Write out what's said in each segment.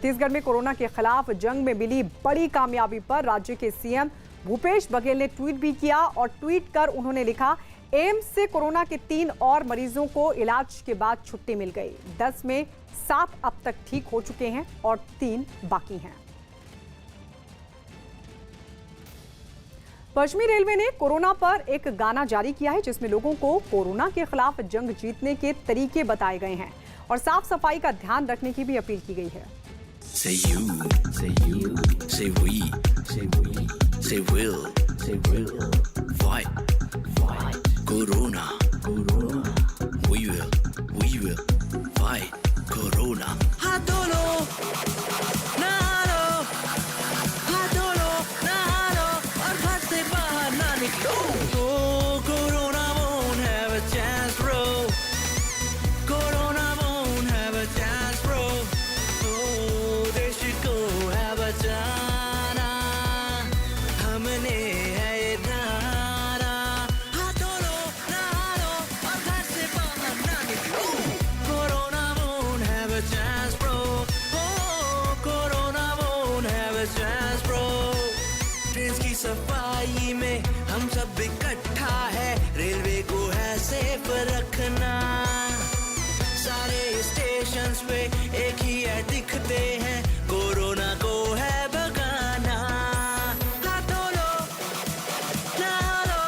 छत्तीसगढ़ में कोरोना के खिलाफ जंग में मिली बड़ी कामयाबी पर राज्य के सीएम भूपेश बघेल ने ट्वीट भी किया और ट्वीट कर उन्होंने लिखा, एम्स से कोरोना के 3 और मरीजों को इलाज के बाद छुट्टी मिल गई। 10 में 7 अब तक ठीक हो चुके हैं और 3 बाकी हैं। पश्चिमी रेलवे ने कोरोना पर एक गाना जारी किया है जिसमें लोगों को कोरोना के खिलाफ जंग जीतने के तरीके बताए गए हैं और साफ सफाई का ध्यान रखने की भी अपील की गई है। Say you, say you, say we, say we, say will, say will, fight, fight, Corona, Corona, we will, fight, Corona. हाथ धो लो, नहा लो, हाथ धो लो, नहा लो, और घर से बाहर ना निकलो। Oh, Corona won't have a chance, bro. Corona won't have a chance, bro. Oh, देश को है बचाना, हमने है ये धारा। हाथ धो लो, नहा लो, और घर से बाहर ना निकलो। Corona won't have a chance, bro. Oh, Corona won't have a chance, bro. Train की सफाई में हम सब इकट्ठा है, रेलवे को है सेफ रखना। सारे स्टेशंस पे एक ही है दिखते हैं, कोरोना को है भगाना। हाथ धो लो, नहा लो,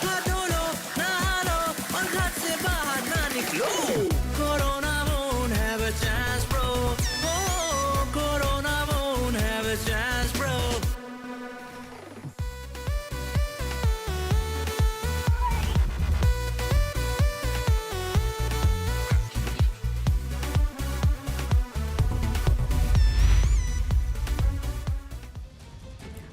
हाथ धो लो, नहा लो, और घर से बाहर ना निकलो। Corona won't have a chance, bro. Oh, Corona won't have a chance, bro.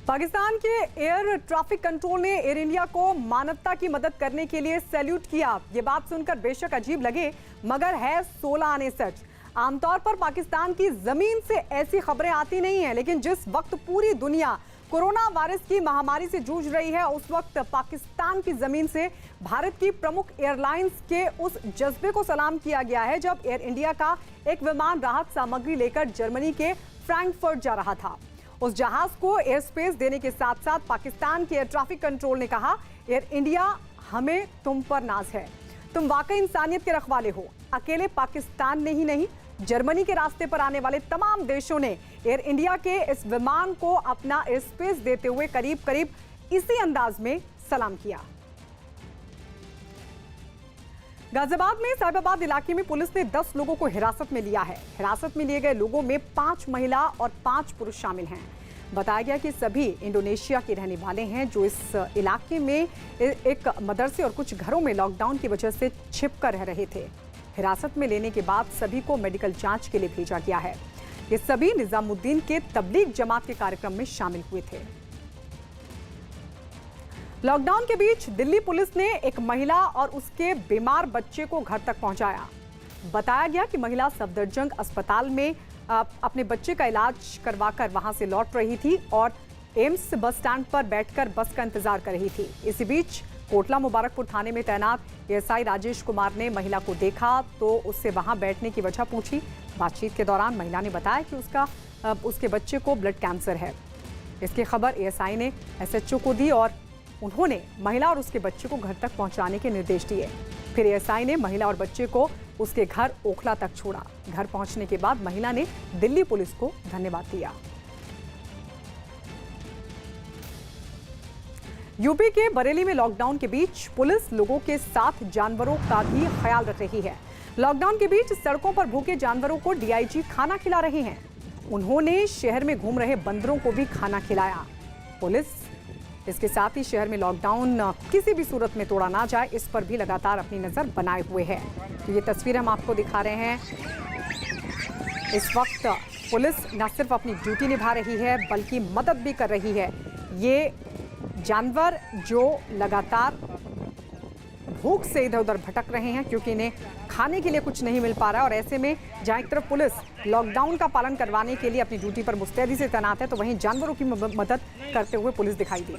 Pakistan के एयर ट्रैफिक कंट्रोल ने एयर इंडिया को मानवता की मदद करने के लिए सैल्यूट किया। ये बात सुनकर बेशक अजीब लगे मगर है 16 आने सच। आमतौर पर पाकिस्तान की जमीन से ऐसी खबरें आती नहीं हैं, लेकिन जिस वक्त पूरी दुनिया कोरोना वायरस की महामारी से जूझ रही है उस वक्त पाकिस्तान की जमीन से भारत की प्रमुख एयरलाइंस के उस जज्बे को सलाम किया गया है जब एयर इंडिया का एक विमान राहत सामग्री लेकर जर्मनी के फ्रैंकफर्ट जा रहा था। उस जहाज को एयर स्पेस देने के साथ साथ पाकिस्तान के एयर ट्रैफिक कंट्रोल ने कहा, एयर इंडिया हमें तुम पर नाज है, तुम वाकई इंसानियत के रखवाले हो। अकेले पाकिस्तान ने ही नहीं, जर्मनी के रास्ते पर आने वाले तमाम देशों ने एयर इंडिया के इस विमान को अपना एयर स्पेस देते हुए करीब करीब इसी अंदाज में सलाम किया। गाजियाबाद में साहिबाबाद इलाके में पुलिस ने 10 लोगों को हिरासत में लिया है। हिरासत में लिए गए लोगों में 5 महिला और 5 पुरुष शामिल हैं। बताया गया कि सभी इंडोनेशिया के रहने वाले हैं जो इस इलाके में एक मदरसे और कुछ घरों में लॉकडाउन की वजह से छिपकर रह रहे थे। हिरासत में लेने के बाद सभी को मेडिकल जांच के लिए भेजा गया है। ये सभी निजामुद्दीन के तबलीग जमात के कार्यक्रम में शामिल हुए थे। लॉकडाउन के बीच दिल्ली पुलिस ने एक महिला और उसके बीमार बच्चे को घर तक पहुंचाया। बताया गया कि महिला सफदरजंग अस्पताल में अपने बच्चे का इलाज करवाकर वहां से लौट रही थी और एम्स बस स्टैंड पर बैठकर बस का इंतजार कर रही थी। इसी बीच कोटला मुबारकपुर थाने में तैनात एएसआई राजेश कुमार ने महिला को देखा तो उससे वहां बैठने की वजह पूछी। बातचीत के दौरान महिला ने बताया कि उसके बच्चे को ब्लड कैंसर है। इसकी खबर एएसआई ने एसएचओ को दी और उन्होंने महिला और उसके बच्चे को घर तक पहुंचाने के निर्देश दिए। फिर एएसआई ने महिला और बच्चे को उसके घर ओखला तक छोड़ा। घर पहुंचने के बाद महिला ने दिल्ली पुलिस को धन्यवाद दिया। यूपी के बरेली में लॉकडाउन के बीच पुलिस लोगों के साथ जानवरों का भी ख्याल रख रही है। लॉकडाउन के बीच सड़कों पर भूखे जानवरों को डीआईजी खाना खिला रहे हैं। उन्होंने शहर में घूम रहे बंदरों को भी खाना खिलाया। पुलिस इसके साथ ही शहर में लॉकडाउन किसी भी सूरत में तोड़ा ना जाए इस पर भी लगातार अपनी नजर बनाए हुए है। तो ये तस्वीर हम आपको दिखा रहे हैं। इस वक्त पुलिस न सिर्फ अपनी ड्यूटी निभा रही है बल्कि मदद भी कर रही है। ये जानवर जो लगातार भूख से इधर उधर भटक रहे हैं क्योंकि इन्हें खाने के लिए कुछ नहीं मिल पा रहा है और ऐसे में जहां एक तरफ पुलिस लॉकडाउन का पालन करवाने के लिए अपनी ड्यूटी पर मुस्तैदी से तैनात है तो वहीं जानवरों की मदद करते हुए पुलिस दिखाई दी।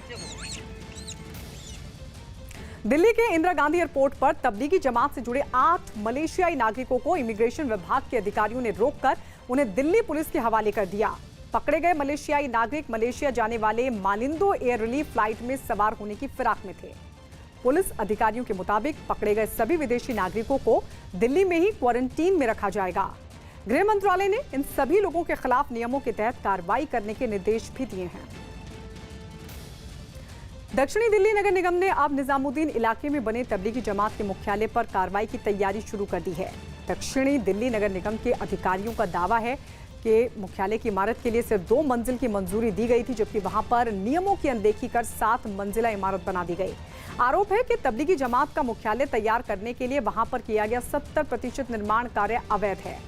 दिल्ली के इंदिरा गांधी एयरपोर्ट पर तबलीगी जमात से जुड़े 8 मलेशियाई नागरिकों को इमिग्रेशन विभाग के अधिकारियों ने रोककर उन्हें दिल्ली पुलिस के हवाले कर दिया। पकड़े गए मलेशियाई नागरिक मलेशिया जाने वाले मालिंदो एयर रिलीफ फ्लाइट में सवार होने की फिराक में थे। पुलिस अधिकारियों के मुताबिक पकड़े गए सभी विदेशी नागरिकों को दिल्ली में ही क्वारंटीन में रखा जाएगा। गृह मंत्रालय ने इन सभी लोगों के खिलाफ नियमों के तहत कार्रवाई करने के निर्देश भी दिए हैं। दक्षिणी दिल्ली नगर निगम ने अब निजामुद्दीन इलाके में बने तबलीगी जमात के मुख्यालय पर कार्रवाई की तैयारी शुरू कर दी है। दक्षिणी दिल्ली नगर निगम के अधिकारियों का दावा है कि मुख्यालय की इमारत के लिए सिर्फ 2 मंजिल की मंजूरी दी गई थी, जबकि वहां पर नियमों की अनदेखी कर 7 मंजिला इमारत बना दी गई। आरोप है कि तबलीगी जमात का मुख्यालय तैयार करने के लिए वहां पर किया गया 70% निर्माण कार्य अवैध है।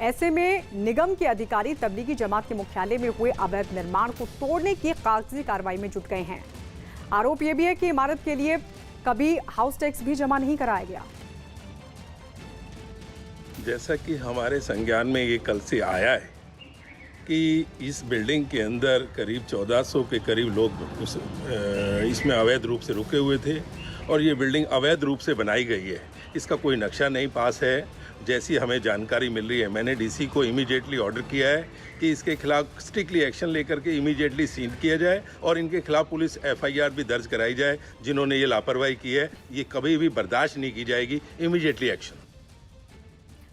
ऐसे में निगम के अधिकारी तबलीगी जमात के मुख्यालय में हुए अवैध निर्माण को तोड़ने की कागजी कार्रवाई में जुट गए हैं। आरोप यह भी है कि इमारत के लिए कभी हाउस टैक्स भी जमा नहीं कराया गया। जैसा कि हमारे संज्ञान में ये कल से आया है कि इस बिल्डिंग के अंदर करीब 1400 के करीब लोग इसमें अवैध रूप से रुके हुए थे और ये बिल्डिंग अवैध रूप से बनाई गई है। इसका कोई नक्शा नहीं पास है। जैसी हमें जानकारी मिल रही है, मैंने डीसी को इमीडिएटली ऑर्डर किया है कि इसके खिलाफ स्ट्रिक्टली एक्शन लेकर के इमीडिएटली सील किया जाए और इनके खिलाफ पुलिस एफआईआर भी दर्ज कराई जाए। जिन्होंने ये लापरवाही की है, ये कभी भी बर्दाश्त नहीं की जाएगी। Immediately action.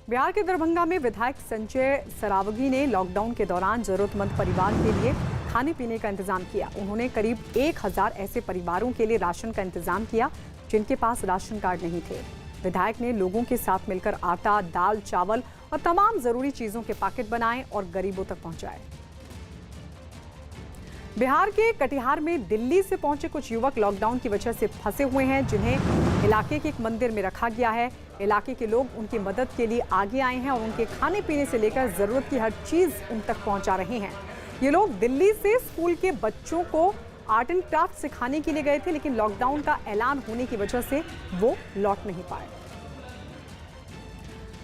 बिहार के दरभंगा में विधायक संजय सरावगी ने लॉकडाउन के दौरान जरूरतमंद परिवार के लिए खाने पीने का इंतजाम किया। उन्होंने करीब 1000 ऐसे परिवारों के लिए राशन का इंतजाम किया जिनके पास राशन कार्ड नहीं थे। विधायक ने लोगों के साथ मिलकर आटा, दाल, चावल और तमाम जरूरी चीजों के पैकेट बनाए और गरीबों तक पहुंचाए। बिहार के कटिहार में दिल्ली से पहुंचे कुछ युवक लॉकडाउन की वजह से फंसे हुए हैं, जिन्हें इलाके के एक मंदिर में रखा गया है। इलाके के लोग उनकी मदद के लिए आगे आए हैं और उनके खाने पीने से लेकर जरूरत की हर चीज उन तक पहुंचा रहे हैं। ये लोग दिल्ली से स्कूल के बच्चों को आर्ट एंड क्राफ्ट सिखाने के लिए गए थे, लेकिन लॉकडाउन का ऐलान होने की वजह से वो लौट नहीं पाए।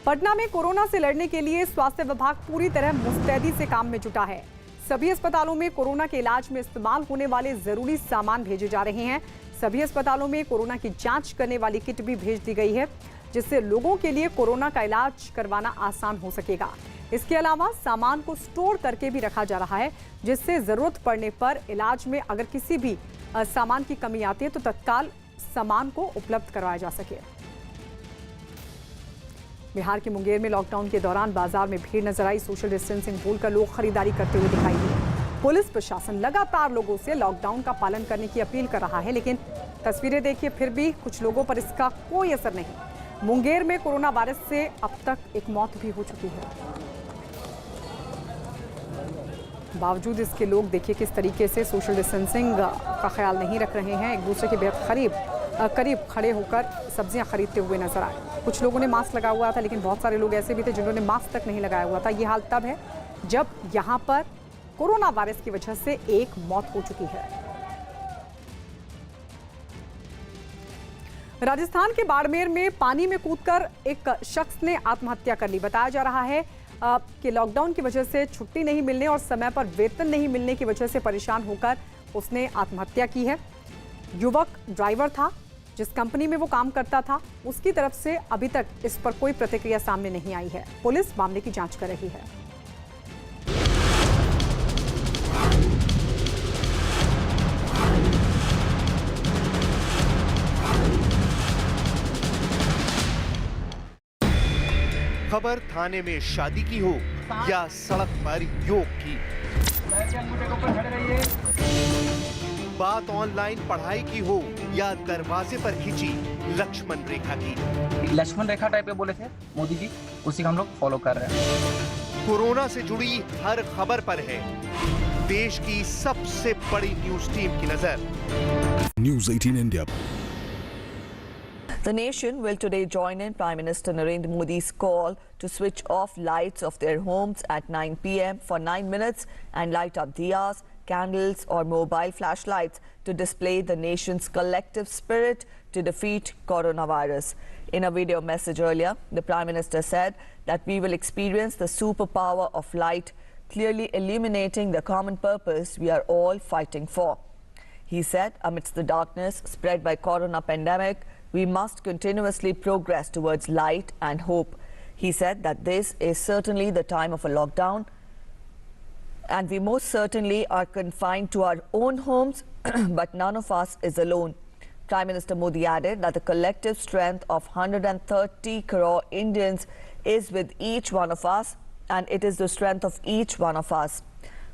पटना में कोरोना से लड़ने के लिए स्वास्थ्य विभाग पूरी तरह मुस्तैदी से काम में जुटा है। सभी अस्पतालों में कोरोना के इलाज में इस्तेमाल होने वाले जरूरी सामान भेजे जा रहे हैं। सभी अस्पतालों में कोरोना की जांच करने वाली किट भी भेज दी गई है, जिससे लोगों के लिए कोरोना का इलाज करवाना आसान हो सकेगा। इसके अलावा सामान को स्टोर करके भी रखा जा रहा है, जिससे जरूरत पड़ने पर इलाज में अगर किसी भी सामान की कमी आती है तो तत्काल सामान को उपलब्ध करवाया जा सके। बिहार के मुंगेर में लॉकडाउन के दौरान बाजार में भीड़ नजर आई। सोशल डिस्टेंसिंग भूलकर लोग खरीदारी करते हुए दिखाई दिए। पुलिस प्रशासन लगातार लोगों से लॉकडाउन का पालन करने की अपील कर रहा है, लेकिन तस्वीरें देखिए, फिर भी कुछ लोगों पर इसका कोई असर नहीं। मुंगेर में कोरोना वायरस से अब तक एक मौत भी हो चुकी है। बावजूद इसके लोग देखिए किस तरीके से सोशल डिस्टेंसिंग का ख्याल नहीं रख रहे हैं। एक दूसरे के बेहद करीब खड़े होकर सब्जियां खरीदते हुए नजर आए। कुछ लोगों ने मास्क लगा हुआ था, लेकिन बहुत सारे लोग ऐसे भी थे जिन्होंने मास्क तक नहीं लगाया हुआ था। ये हाल तब है जब यहां पर कोरोना वायरस की वजह से एक मौत हो चुकी है। राजस्थान के बाड़मेर में पानी में कूदकर एक शख्स ने आत्महत्या कर ली। बताया जा रहा है कि लॉकडाउन की वजह से छुट्टी नहीं मिलने और समय पर वेतन नहीं मिलने की वजह से परेशान होकर उसने आत्महत्या की है। युवक ड्राइवर था, जिस कंपनी में वो काम करता था, उसकी तरफ से अभी तक इस पर कोई प्रतिक्रिया सामने नहीं आई है। पुलिस मामले की जांच कर रही है। खबर थाने में शादी की हो या सड़क पर योग की, बात ऑनलाइन पढ़ाई की हो या दरवाजे पर खिंची लक्ष्मण रेखा की। लक्ष्मण रेखा टाइप पे बोले थे मोदी जी, उसी का हम लोग फॉलो कर रहे हैं। कोरोना से जुड़ी हर खबर पर है देश की सबसे बड़ी न्यूज टीम की नजर। News 18 India. The nation will today join in Prime Minister Narendra Modi's call to switch off lights of their homes at 9 p.m. for 9 minutes and light up diyas, candles or mobile flashlights to display the nation's collective spirit to defeat coronavirus. In a video message earlier, the Prime Minister said that we will experience the superpower of light, clearly illuminating the common purpose we are all fighting for. He said, amidst the darkness spread by corona pandemic, we must continuously progress towards light and hope. He said that this is certainly the time of a lockdown, and we most certainly are confined to our own homes, but none of us is alone. Prime Minister Modi added that the collective strength of 130 crore Indians is with each one of us, and it is the strength of each one of us.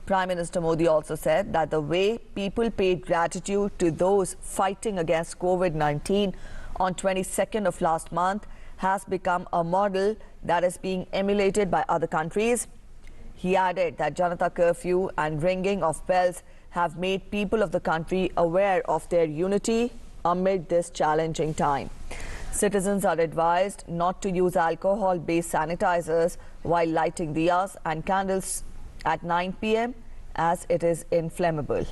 Prime Minister Modi also said that the way people paid gratitude to those fighting against COVID-19 on 22nd of last month has become a model that is being emulated by other countries. He added that Janata curfew and ringing of bells have made people of the country aware of their unity amid this challenging time. Citizens are advised not to use alcohol-based sanitizers while lighting diyas and candles at 9 p.m. as it is inflammable.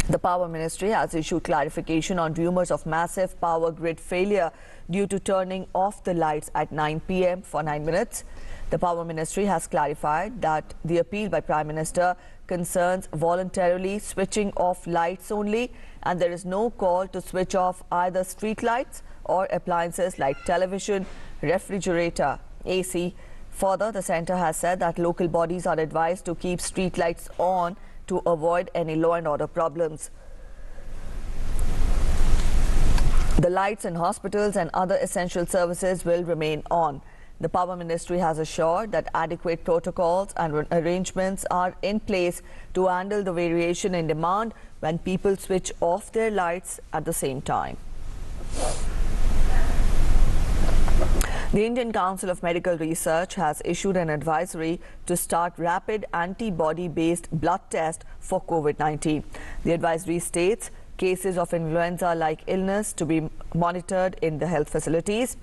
The Power Ministry has issued clarification on rumours of massive power grid failure due to turning off the lights at 9 p.m. for 9 minutes. The Power Ministry has clarified that the appeal by Prime Minister concerns voluntarily switching off lights only, and there is no call to switch off either street lights or appliances like television, refrigerator, AC. Further, the centre has said that local bodies are advised to keep street lights on to avoid any law and order problems. The lights in hospitals and other essential services will remain on. The Power Ministry has assured that adequate protocols and arrangements are in place to handle the variation in demand when people switch off their lights at the same time. The Indian Council of Medical Research has issued an advisory to start rapid antibody-based blood test for COVID-19. The advisory states cases of influenza-like illness to be monitored in the health facilities.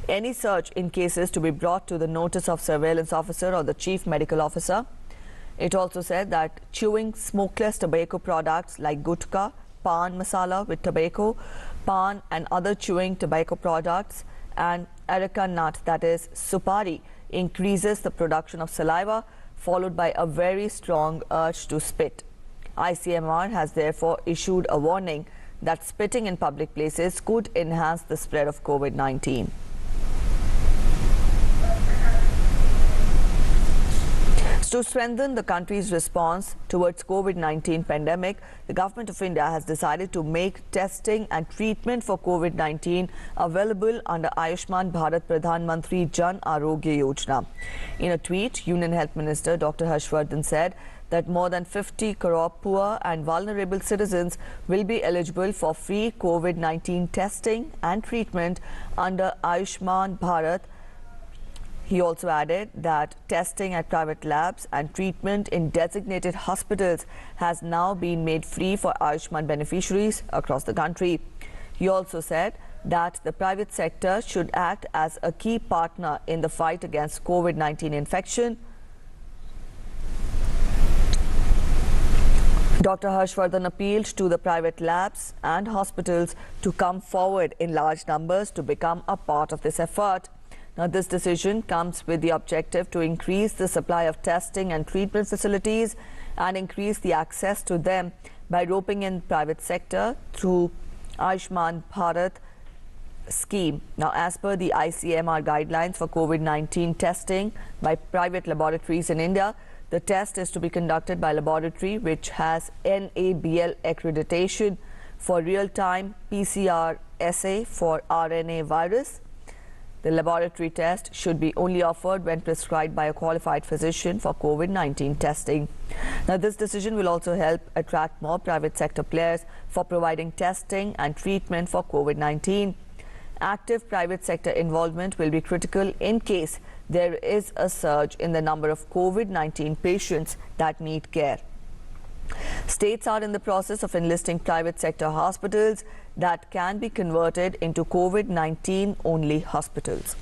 Any surge in cases to be brought to the notice of surveillance officer or the chief medical officer. It also said that chewing smokeless tobacco products like gutka, pan masala with tobacco, pan and other chewing tobacco products, and areca nut, that is supari, increases the production of saliva, followed by a very strong urge to spit. ICMR has therefore issued a warning that spitting in public places could enhance the spread of COVID-19. To strengthen the country's response towards COVID-19 pandemic, the Government of India has decided to make testing and treatment for COVID-19 available under Ayushman Bharat Pradhan Mantri Jan Arogya Yojana. In a tweet, Union Health Minister Dr. Harshvardhan said that more than 50 crore poor and vulnerable citizens will be eligible for free COVID-19 testing and treatment under Ayushman Bharat. He also added that testing at private labs and treatment in designated hospitals has now been made free for Ayushman beneficiaries across the country. He also said that the private sector should act as a key partner in the fight against COVID-19 infection. Dr. Harshvardhan appealed to the private labs and hospitals to come forward in large numbers to become a part of this effort. Now, this decision comes with the objective to increase the supply of testing and treatment facilities and increase the access to them by roping in private sector through Ayushman Bharat scheme. Now, as per the ICMR guidelines for COVID-19 testing by private laboratories in India, the test is to be conducted by a laboratory which has NABL accreditation for real-time PCR assay for RNA virus. The laboratory test should be only offered when prescribed by a qualified physician for COVID-19 testing. Now, this decision will also help attract more private sector players for providing testing and treatment for COVID-19. Active private sector involvement will be critical in case there is a surge in the number of COVID-19 patients that need care. States are in the process of enlisting private sector hospitals that can be converted into COVID-19 only hospitals.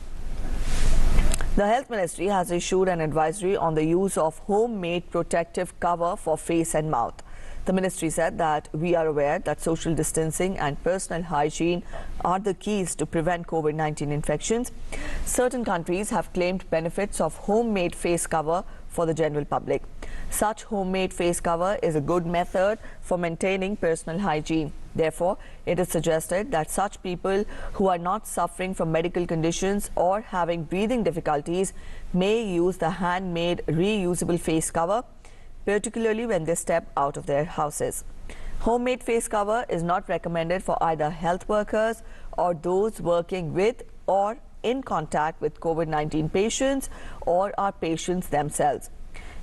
The Health Ministry has issued an advisory on the use of homemade protective cover for face and mouth. The ministry said that we are aware that social distancing and personal hygiene are the keys to prevent COVID-19 infections. Certain countries have claimed benefits of homemade face cover for the general public. Such homemade face cover is a good method for maintaining personal hygiene. Therefore, it is suggested that such people who are not suffering from medical conditions or having breathing difficulties may use the handmade reusable face cover, particularly when they step out of their houses. Homemade face cover is not recommended for either health workers or those working with or in contact with COVID-19 patients or are patients themselves.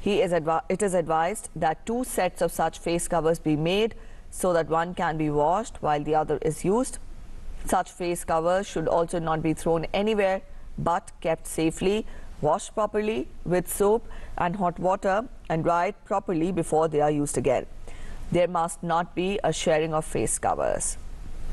It is advised that 2 sets of such face covers be made so that one can be washed while the other is used. Such face covers should also not be thrown anywhere but kept safely, washed properly with soap and hot water and dried properly before they are used again. There must not be a sharing of face covers.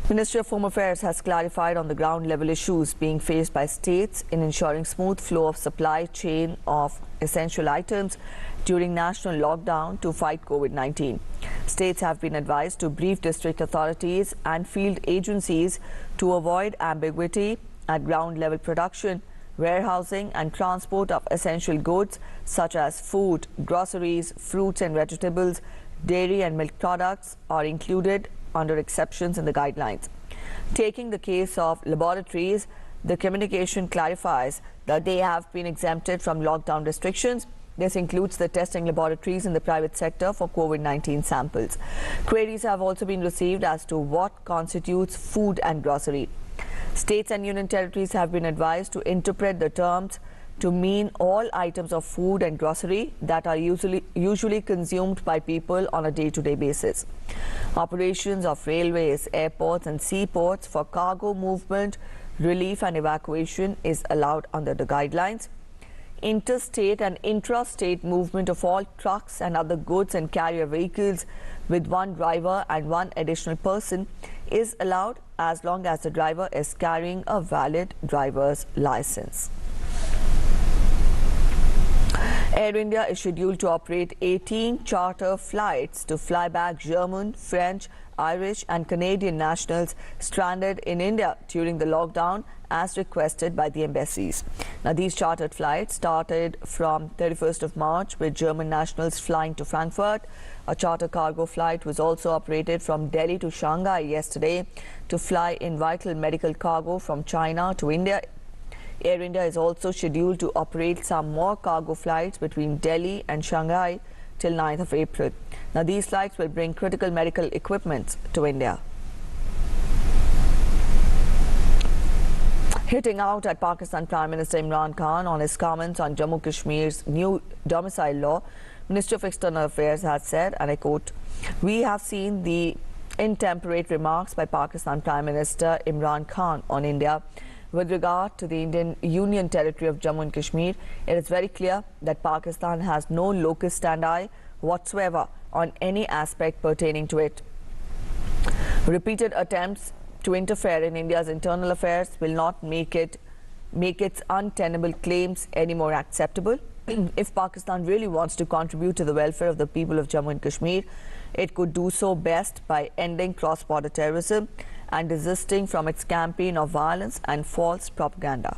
Ministry of Home Affairs has clarified on the ground level issues being faced by states in ensuring smooth flow of supply chain of essential items during national lockdown to fight COVID-19. States have been advised to brief district authorities and field agencies to avoid ambiguity at ground level production, warehousing and transport of essential goods such as food, groceries, fruits and vegetables, dairy and milk products are included under exceptions in the guidelines. Taking the case of laboratories, the communication clarifies that they have been exempted from lockdown restrictions. This includes the testing laboratories in the private sector for COVID-19 samples. Queries have also been received as to what constitutes food and grocery. States and union territories have been advised to interpret the terms to mean all items of food and grocery that are usually consumed by people on a day-to-day basis. Operations of railways, airports and seaports for cargo movement, relief and evacuation is allowed under the guidelines. Interstate and intrastate movement of all trucks and other goods and carrier vehicles with 1 driver and 1 additional person is allowed as long as the driver is carrying a valid driver's license. Air India is scheduled to operate 18 charter flights to fly back German, French, Irish and Canadian nationals stranded in India during the lockdown as requested by the embassies. Now, these chartered flights started from 31st of March with German nationals flying to Frankfurt. A charter cargo flight was also operated from Delhi to Shanghai yesterday to fly in vital medical cargo from China to India. Air India is also scheduled to operate some more cargo flights between Delhi and Shanghai till 9th of April. Now, these flights will bring critical medical equipment to India. Hitting out at Pakistan Prime Minister Imran Khan on his comments on Jammu Kashmir's new domicile law, Ministry of External Affairs has said, and I quote, "We have seen the intemperate remarks by Pakistan Prime Minister Imran Khan on India. With regard to the Indian Union territory of Jammu and Kashmir, it is very clear that Pakistan has no locus standi whatsoever on any aspect pertaining to it. Repeated attempts to interfere in India's internal affairs will not make its untenable claims any more acceptable. If Pakistan really wants to contribute to the welfare of the people of Jammu and Kashmir, it could do so best by ending cross-border terrorism and desisting from its campaign of violence and false propaganda."